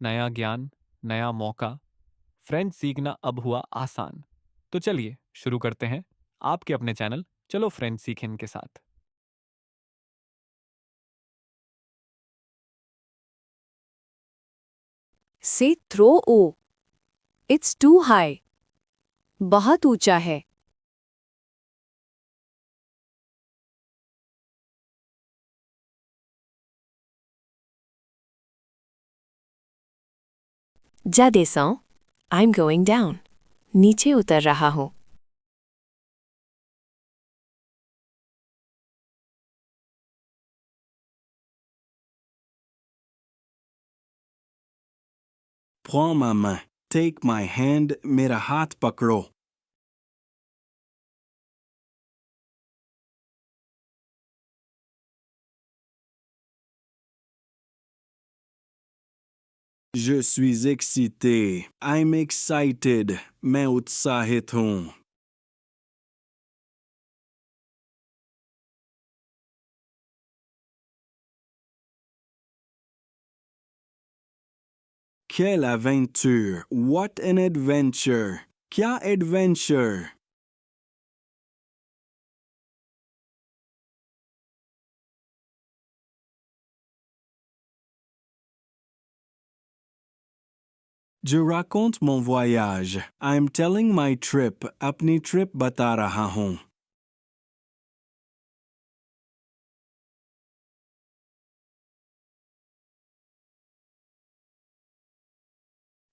नया ज्ञान, नया मौका। फ्रेंच सीखना अब हुआ आसान। तो चलिए शुरू करते हैं आपके अपने चैनल चलो फ्रेंच सीखें के साथ। C'est trop haut. It's too high. बहुत ऊंचा है. जा descends. I'm going down. नीचे उतर रहा हूँ. Prends ma main. Take my hand. मेरा हाथ पकड़ो. Je suis excité. I'm excited. मैं उत्साहित हूँ. Quelle aventure! What an adventure! क्या adventure! Je raconte mon voyage. I'm telling my trip. अपनी trip बता रहा हूँ.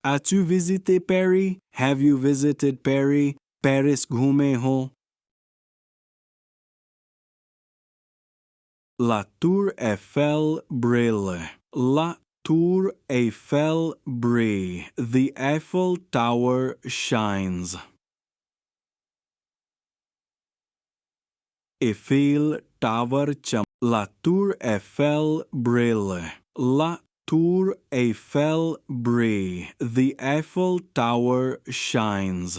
As-tu visité Paris? Have you visited Paris? Paris घूमे हो? La Tour Eiffel brille. La Tour Eiffel brille. The Eiffel Tower shines. Eiffel Tower cham. La Tour Eiffel brille. La Tour Eiffel brille. The Eiffel Tower shines.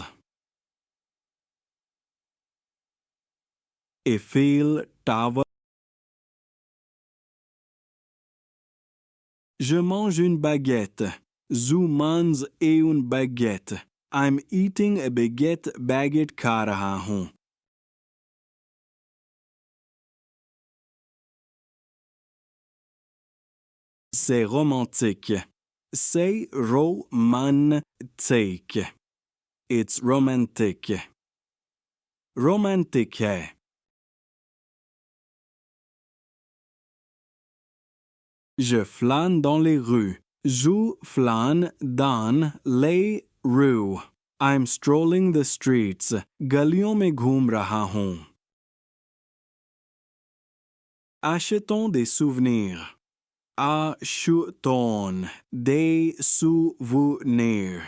Eiffel Tower. Je mange une baguette. Zu mans et une baguette. I'm eating a baguette खा रहा हूँ. C'est romantique. C'est romantique. It's romantic. Romantique है. Je flâne dans les rues. Je flâne dans les rues. I'm strolling the streets. गलियों में घूम रहा हूँ. Achetons des souvenirs. Achetons des souvenirs.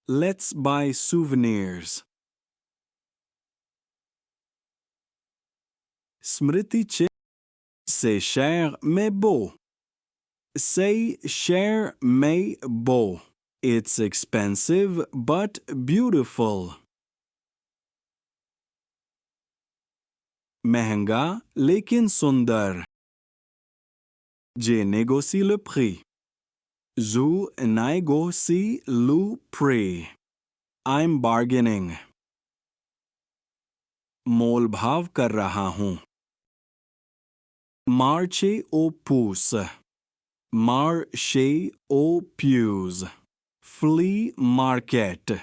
Let's buy souvenirs. Smriti चिन्ह. C'est cher mais beau. C'est cher mais beau. It's expensive but beautiful. महंगा लेकिन सुंदर. Je négocie le prix. Je négocie le prix. I'm bargaining. मोल भाव कर रहा हूँ. Marcher au pouce. Marcher au puce. Flea market.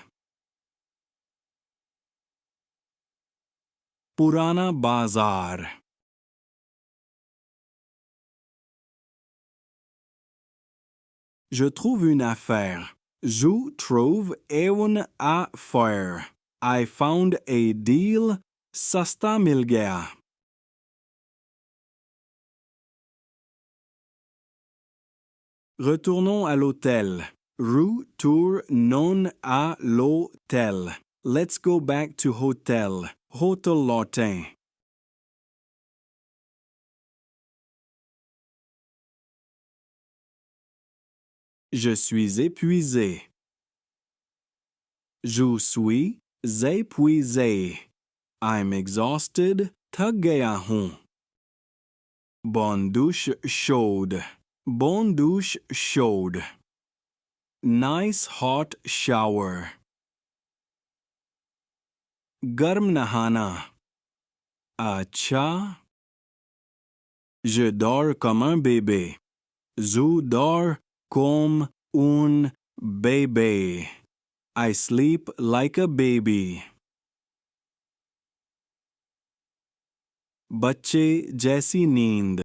पुराना बाजार. Je trouve une affaire. Je trouve une affaire. I found a deal. सस्ता मिल गया. Retournons à l'hôtel. Retournons à l'hôtel. Let's go back to hotel. Hotel Lawton. Je suis épuisé. Je suis épuisé. I'm exhausted. थक गया हूँ. Bonne douche chaude. Bonne douche chaude. Nice hot shower. गर्म नहाना. अच्छा. Je dors comme un bébé. Je dors comme un bébé. I sleep like a baby. बच्चे जैसी नींद.